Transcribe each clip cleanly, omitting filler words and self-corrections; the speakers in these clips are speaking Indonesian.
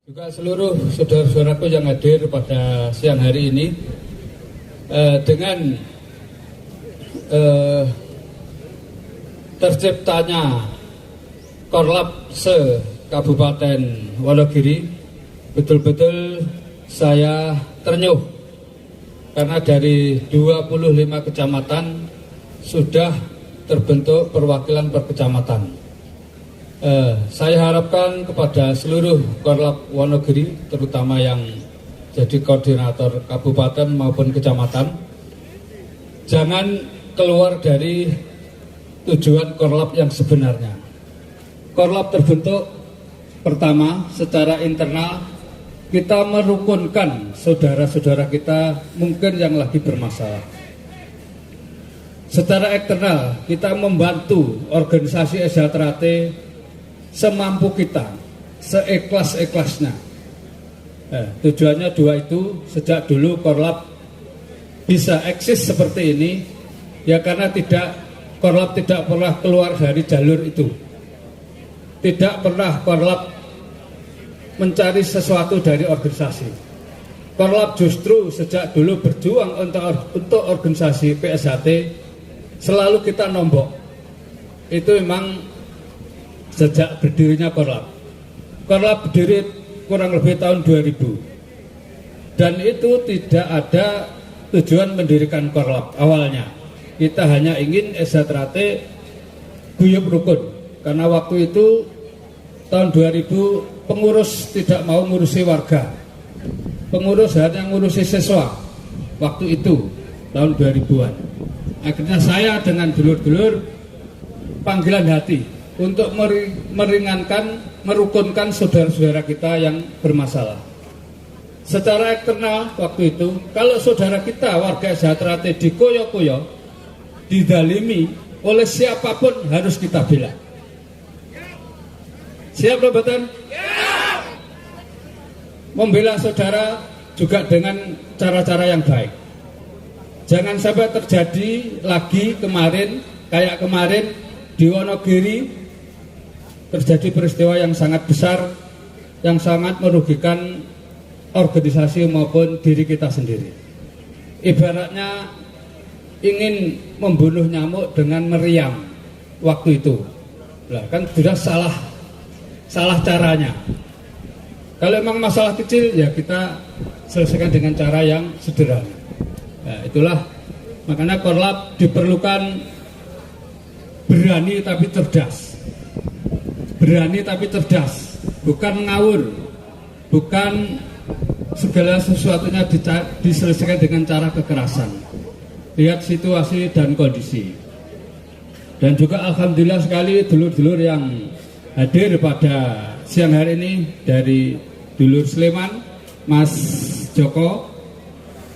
Juga seluruh saudara-saudaraku yang hadir pada siang hari ini dengan terciptanya Korlap se-Kabupaten Wonogiri, betul-betul saya ternyuh karena dari 25 kecamatan sudah terbentuk perwakilan per kecamatan. Saya harapkan kepada seluruh Korlap Wonogiri, terutama yang jadi koordinator kabupaten maupun kecamatan, jangan keluar dari tujuan Korlap yang sebenarnya. Korlap terbentuk pertama secara internal, kita merukunkan saudara-saudara kita mungkin yang lagi bermasalah. Secara eksternal, kita membantu organisasi SHTRAT semampu kita, seikhlas-ikhlasnya. Tujuannya dua itu. Sejak dulu Korlap bisa eksis seperti ini ya karena Korlap tidak pernah keluar dari jalur itu. Tidak pernah Korlap mencari sesuatu dari organisasi. Korlap justru sejak dulu berjuang untuk organisasi PSHT, selalu kita nombok. Itu memang sejak berdirinya Korlap. Korlap berdiri kurang lebih tahun 2000. Dan itu tidak ada tujuan mendirikan Korlap awalnya. Kita hanya ingin SHTRAT guyub rukun. Karena waktu itu tahun 2000 pengurus tidak mau ngurusi warga. Pengurus hanya ngurusi siswa. Waktu itu tahun 2000-an. Akhirnya saya dengan dulur-dulur panggilan hati untuk meringankan, merukunkan saudara-saudara kita yang bermasalah. Secara eksternal waktu itu, kalau saudara kita warga SHTRAT dikoyo-koyo, didalimi oleh siapapun harus kita bela. Siap Robatan? Membela saudara juga dengan cara-cara yang baik. Jangan sampai terjadi lagi kayak kemarin di Wonogiri terjadi peristiwa yang sangat besar, yang sangat merugikan organisasi maupun diri kita sendiri. Ibaratnya ingin membunuh nyamuk dengan meriam waktu itu. Nah, kan sudah salah caranya. Kalau memang masalah kecil ya kita selesaikan dengan cara yang sederhana. Nah, itulah makanya Korlap diperlukan berani tapi cerdas. Berani tapi cerdas, bukan ngawur, bukan segala sesuatunya diselesaikan dengan cara kekerasan. Lihat situasi dan kondisi. Dan juga alhamdulillah sekali dulur-dulur yang hadir pada siang hari ini dari dulur Sleman, Mas Joko,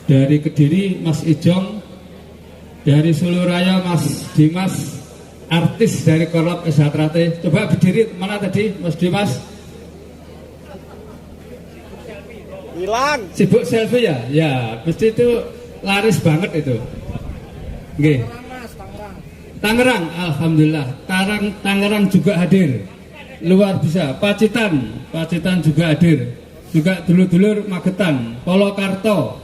dari Kediri, Mas Ijong, dari Solo Raya, Mas Dimas, artis dari Korlap SHTRAT. Coba berdiri, mana tadi Mas Dimas? Hilang. Sibuk selfie ya? Ya, mesti itu laris banget itu. Oke. Tangerang, alhamdulillah. Tangerang juga hadir. Luar biasa. Pacitan juga hadir. Juga dulur-dulur Magetan, Polokarto.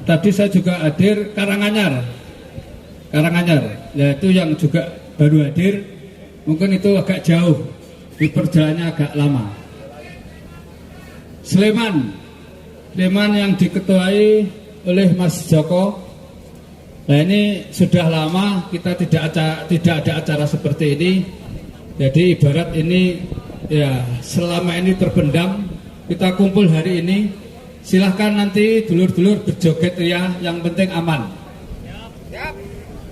Tadi saya juga hadir Karanganyar, yaitu yang juga baru hadir, mungkin itu agak jauh, perjalanannya agak lama. Sleman yang diketuai oleh Mas Joko. Nah ini sudah lama kita tidak ada acara seperti ini. Jadi ibarat ini ya selama ini terpendam, kita kumpul hari ini. Silahkan nanti dulur-dulur berjoget ya, yang penting aman.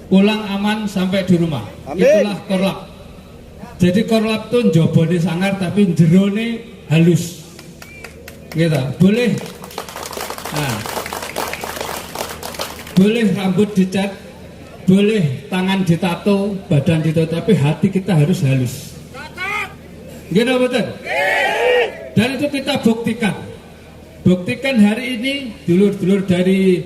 Pulang aman sampai di rumah. Amin. Itulah Korlap. Jadi Korlap tuh njobone sangar tapi jerone halus. Gitu. Boleh. Nah. Boleh rambut dicat, boleh tangan ditato, badan ditato, tapi hati kita harus halus. Gitu betul? Dan itu kita buktikan. Buktikan hari ini dulur-dulur dari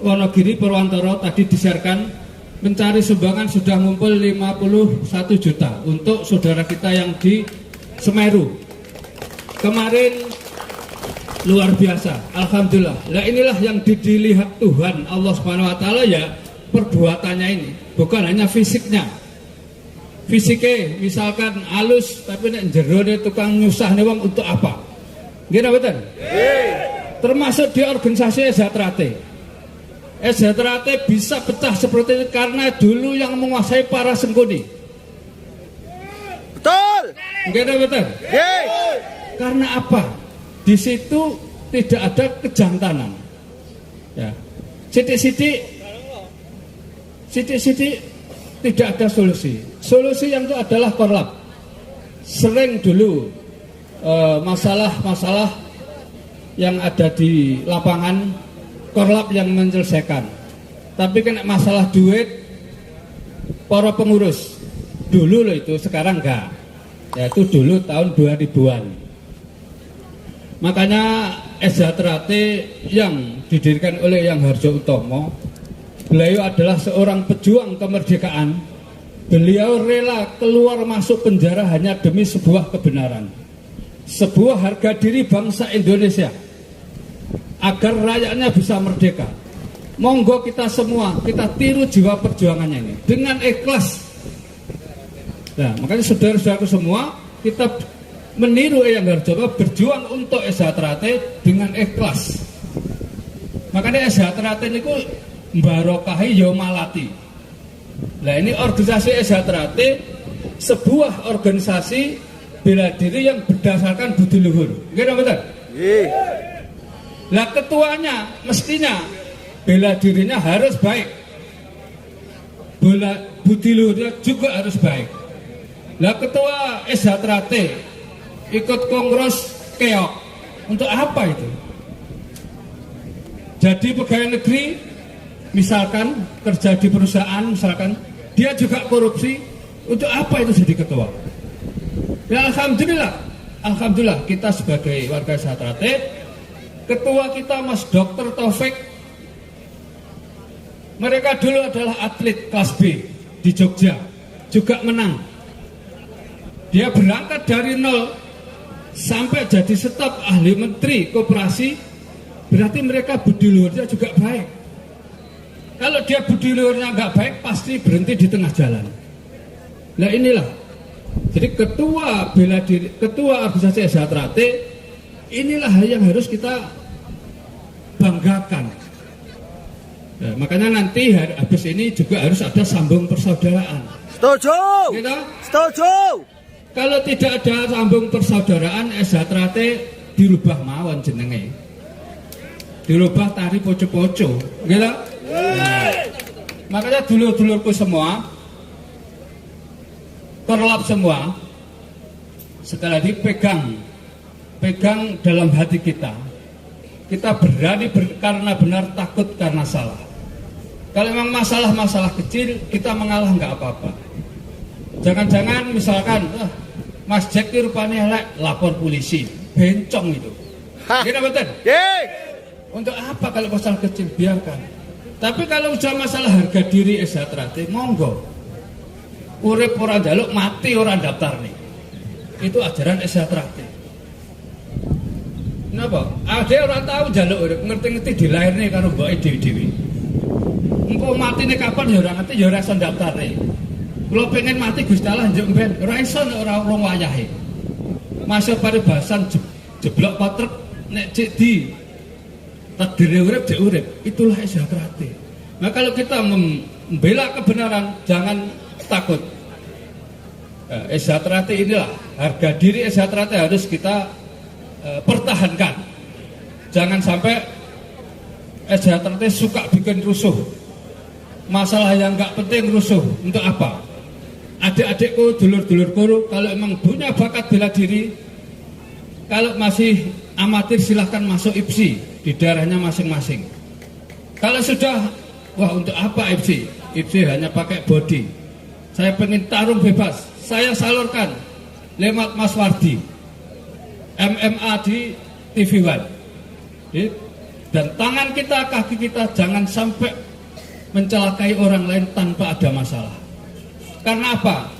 Wonogiri Purwantoro tadi disiarkan mencari sumbangan sudah ngumpul 51 juta untuk saudara kita yang di Semeru. Kemarin luar biasa, alhamdulillah. Nah inilah yang dilihat Tuhan Allah Subhanahu wa taala ya, perbuatannya ini, bukan hanya fisiknya. Fisiknya misalkan halus tapi nek jero tukang nyusahne wong untuk apa? Nggih betul? Termasuk di organisasi Ejatrate. Ejatrate bisa pecah seperti ini karena dulu yang menguasai para sengkuni. Betul. Nggih betul? Karena apa? Di situ tidak ada kejantanan. Ya. Sidik-sidik tidak ada solusi. Solusi yang itu adalah korlap. Sering dulu masalah-masalah yang ada di lapangan korlap yang menyelesaikan. Tapi kena masalah duit para pengurus dulu loh itu, sekarang enggak. Ya itu dulu tahun 2000-an. Makanya Ejatrate yang didirikan oleh Yang Harjo Utomo, beliau adalah seorang pejuang kemerdekaan. Beliau rela keluar masuk penjara hanya demi sebuah kebenaran, sebuah harga diri bangsa Indonesia, agar rakyatnya bisa merdeka. Monggo kita semua, kita tiru jiwa perjuangannya ini dengan ikhlas. Nah, makanya saudara-saudaraku semua, kita meniru Eyang Harjono berjuang untuk Ejatrate dengan ikhlas. Makanya Ejatrate ini mbarokahi ya malati. Nah ini organisasi Ejatrate, sebuah organisasi bela diri yang berdasarkan budi luhur. Nggih betul? Nah ketuanya mestinya bela dirinya harus baik, budi luhurnya juga harus baik. Nah ketua Ejatrate ikut kongres keok, untuk apa itu? Jadi pegawai negeri misalkan kerja di perusahaan, misalkan dia juga korupsi, untuk apa itu jadi ketua? Ya alhamdulillah kita sebagai warga Ejatrate, ketua kita Mas Dr. Taufik, mereka dulu adalah atlet kelas B di Jogja, juga menang. Dia berangkat dari nol sampai jadi staf ahli menteri koperasi, berarti mereka budi luhurnya juga baik. Kalau dia budi luhurnya nggak baik, pasti berhenti di tengah jalan. Nah inilah, jadi ketua bela diri, ketua organisasi Ejatrate, inilah yang harus kita banggakan. Nah, makanya nanti habis ini juga harus ada sambung persaudaraan. Setuju. Gitu? Setuju. Kalau tidak ada sambung persaudaraan, Ejatrate dirubah mawon jenenge, dirubah tari poco-poco, gitu? Nah, makanya dulur-dulurku semua, korlap semua, sekali lagi pegang dalam hati kita. Kita berani karena benar, takut karena salah. Kalau memang masalah-masalah kecil kita mengalah nggak apa-apa. Jangan-jangan misalkan Mas Jack rupanya elek, lapor polisi, bencong itu. Kita betul? Untuk apa kalau masalah kecil, biarkan. Tapi kalau sudah masalah harga diri Ejatrate, monggo. Urip ora njaluk, mati ora daftar nih. Itu ajaran Ejatrate. Kenapa? Ada orang tahu njaluk urip, ngerti-ngerti dilairne karo mboke dhewe-dhewe. Engko matine kapan ya ora ngerti, ya ora iso daftar nih. Kalau pengen mati Gusti Allah njuk ben, ora iso nek ora wayahe. Masa paribasan jeblok patrek nek cek di takdir urip cek urip, itulah Ejatrate. Nah kalau kita membela kebenaran, jangan takut. Ejatrate inilah, harga diri Ejatrate harus kita pertahankan. Jangan sampai Ejatrate suka bikin rusuh. Masalah yang nggak penting rusuh, untuk apa? Adik-adikku, dulur-dulurku, kalau emang punya bakat bela diri, kalau masih amatir silahkan masuk IPSI di daerahnya masing-masing. Kalau sudah, wah untuk apa IPSI? IPSI hanya pakai body. Saya pengen tarung bebas, saya salurkan lewat Mas Wardi, MMA di TV One. Dan tangan kita, kaki kita jangan sampai mencelakai orang lain tanpa ada masalah. Karena apa?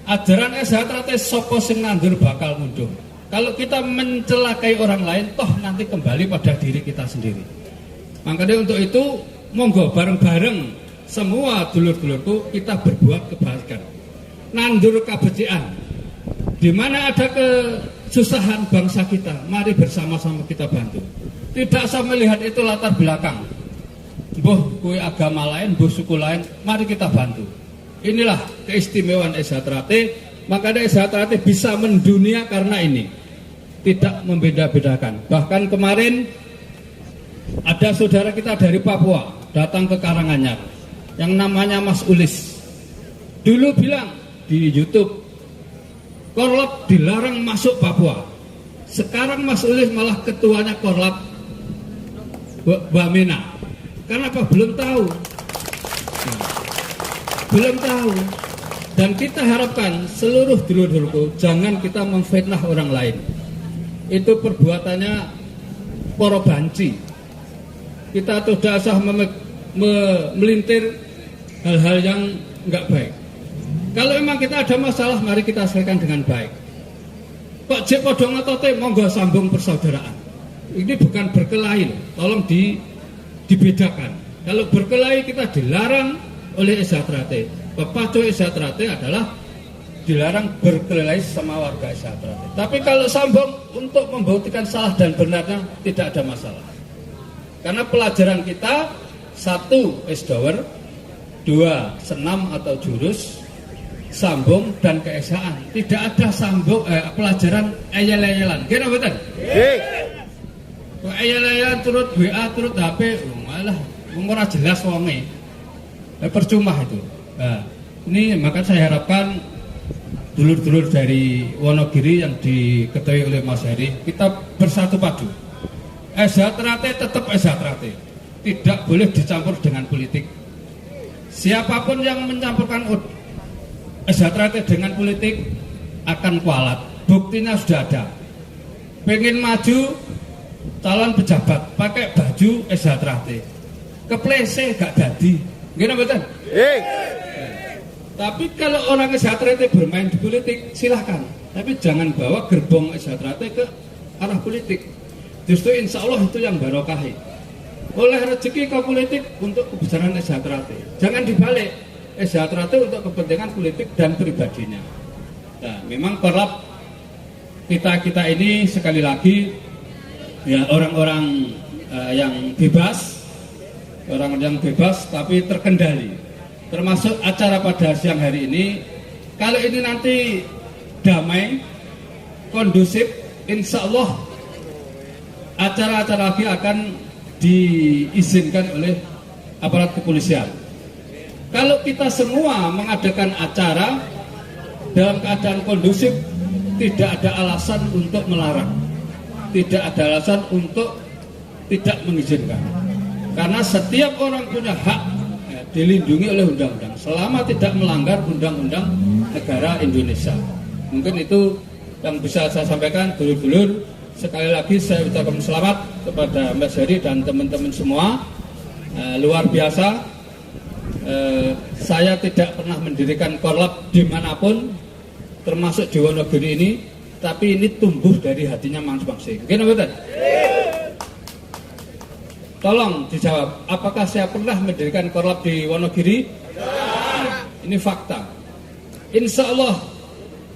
Ajaran sejahtera sapa sing nandur bakal mundur. Kalau kita mencelakai orang lain, toh nanti kembali pada diri kita sendiri. Makanya untuk itu, monggo bareng-bareng semua dulur-dulurku kita berbuat kebaikan. Nandur kabecikan. Di mana ada kesusahan bangsa kita, mari bersama-sama kita bantu. Tidak usah melihat itu latar belakang. Mbuh kuwi agama lain, mbuh suku lain, mari kita bantu. Inilah keistimewaan sejahtera. Makanya sejahtera bisa mendunia karena ini. Tidak membeda-bedakan. Bahkan kemarin ada saudara kita dari Papua datang ke Karanganyar yang namanya Mas Ulis. Dulu bilang di YouTube, Korlap dilarang masuk Papua. Sekarang Mas Ulis malah ketuanya Korlap Wamena. Kenapa? Belum tahu. Belum tahu. Dan kita harapkan seluruh dulur-dulurku jangan kita memfitnah orang lain. Itu perbuatannya poro banci. Kita tidak usah melintir hal-hal yang enggak baik. Kalau memang kita ada masalah, mari kita selesaikan dengan baik. Kok jek padha ngotote monggo sambung persaudaraan. Ini bukan berkelahi, tolong dibedakan. Kalau berkelahi kita dilarang oleh sejahtera. Pepacu sejahtera adalah dilarang berkelahi sama warga sejahtera. Tapi kalau sambung untuk membuktikan salah dan benarnya tidak ada masalah. Karena pelajaran kita 1 esdower, 2 senam atau jurus, sambung dan keesaan. Tidak ada sambung pelajaran eyel-eyelan. Kira betul? Eyel-eyelan turut WA turut HP, malah ora jelas wonge. Percuma itu. Nah, ini maka saya harapkan dulur-dulur dari Wonogiri yang diketuai oleh Mas Heri, kita bersatu padu. Sejahtera tetap sejahtera. Tidak boleh dicampur dengan politik. Siapapun yang mencampurkan sejahtera dengan politik akan kualat. Buktinya sudah ada. Pengen maju calon pejabat pakai baju sejahtera. Keplese gak jadi. Gimana betul? Tapi kalau orang sejahtera bermain di politik silahkan. Tapi jangan bawa gerbong sejahtera ke arah politik. Justru insya Allah itu yang barokahi. Oleh rezeki ke politik untuk kebesaran sejahtera. Jangan dibalik. Sejahtera untuk kepentingan politik dan pribadinya. Nah, memang Korlap kita ini sekali lagi ya orang-orang yang bebas, orang-orang yang bebas tapi terkendali. Termasuk acara pada siang hari ini. Kalau ini nanti damai, kondusif, insya Allah acara-acara lagi akan diizinkan oleh aparat kepolisian. Kalau kita semua mengadakan acara dalam keadaan kondusif, tidak ada alasan untuk melarang, tidak ada alasan untuk tidak mengizinkan. Karena setiap orang punya hak dilindungi oleh undang-undang selama tidak melanggar undang-undang negara Indonesia. Mungkin itu yang bisa saya sampaikan, dulur-dulur. Sekali lagi saya ucapkan selamat kepada Mas Heri dan teman-teman semua. Luar biasa. Saya tidak pernah mendirikan Korlap dimanapun, termasuk di Wonogiri ini, tapi ini tumbuh dari hatinya masing-masing. Gimana betul? Tolong dijawab, apakah saya pernah mendirikan Korlap di Wonogiri? Ini fakta. Insya Allah,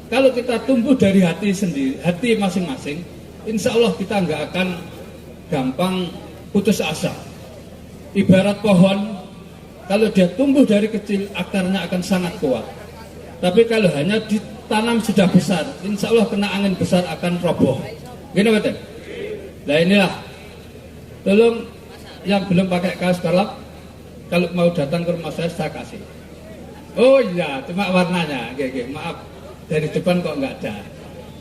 kalau kita tumbuh dari hati sendiri, hati masing-masing, insya Allah kita nggak akan gampang putus asa. Ibarat pohon, kalau dia tumbuh dari kecil, akarnya akan sangat kuat. Tapi kalau hanya ditanam sudah besar, insya Allah kena angin besar akan roboh. Gini betul? Nah inilah, tolong yang belum pakai kaos Korlap, kalau mau datang ke rumah saya kasih. Oh iya, cuma warnanya, maaf, dari depan kok nggak ada.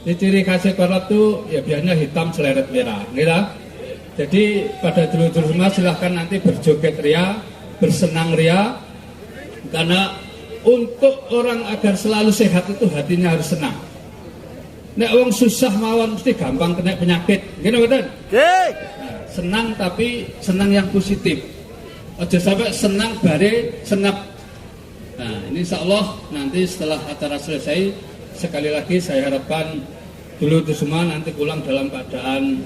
Di ciri khas Korlap itu ya biasanya hitam seleret merah, gitu. Jadi pada dulur-dulur semua silahkan nanti berjoget ria, bersenang ria, karena untuk orang agar selalu sehat itu hatinya harus senang. Nek wong susah mawon mesti gampang kena penyakit, gitu betul? Nah, senang tapi senang yang positif. Aja sampai senang bare senap. Nah, ini insya Allah nanti setelah acara selesai, sekali lagi saya harapkan dulu itu semua nanti pulang dalam keadaan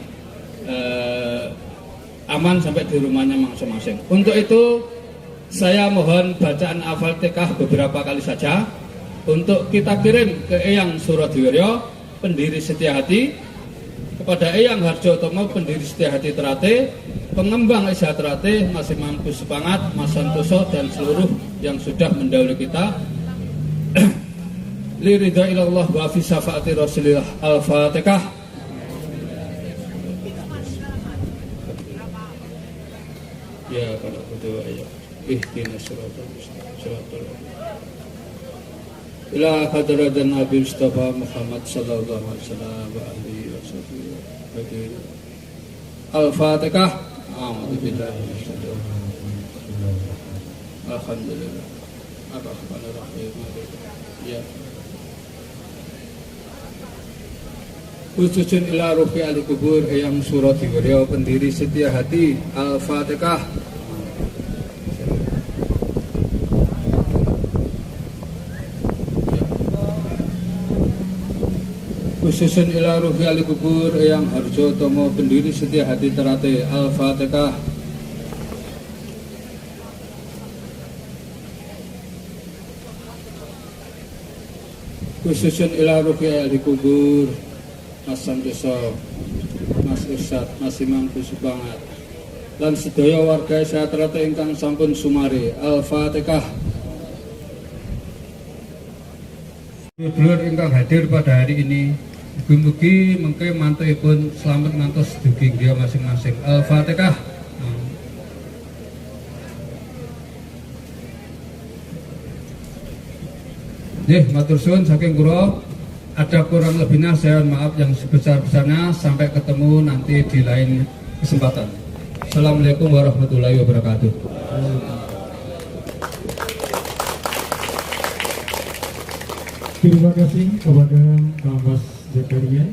aman sampai di rumahnya masing-masing. Untuk itu saya mohon bacaan Al-Fatihah beberapa kali saja untuk kita kirim ke Eyang Surodiwiryo, pendiri Setia Hati, kepada Eyang Harjotomo, pendiri Setia Hati Terate, pengembang Setia Terate, Mas Mampu Sepangat, Mas Santoso, dan seluruh yang sudah mendahului kita. Li ridha ilallah wa fi syafaati Rasulillah. Al-Fatihah. Ya kalau berdoa ya ihdinas siratal mustaqim ila hadratin Nabi Mustafa Muhammad sallallahu alaihi wasallam wa alihi wasallam. Al-Fatihah. A'udzu billahi minasyaitonir rajim. Alhamdulillah. Ar-Rahmanir Rahim. Ya. Khususun ila ruhi ahli kubur Eyang Surodiwiryo, pendiri Setia Hati. Al-Fatihah. Khususun ila ruhi ahli kubur Eyang Harjotomo, pendiri Setia Hati Terate. Al-Fatihah. Khususun ila ruhi ahli kubur Mas Santoso, Mas Irsad, Mas Mampu Sepangat, lan sedaya warga Setia Terate ingkang sampun sumari. Al-Fatihah. Dulur ingkang hadir pada hari ini, mugi-mugi mengke mantuipun selamat ngantos dugi griya masing-masing. Al-Fatihah. Nggih, matur suwun saking kula. Ada kurang lebihnya saya maaf yang sebesar-besarnya. Sampai ketemu nanti di lain kesempatan. Assalamualaikum warahmatullahi wabarakatuh. Terima kasih kepada Mas Zakaria.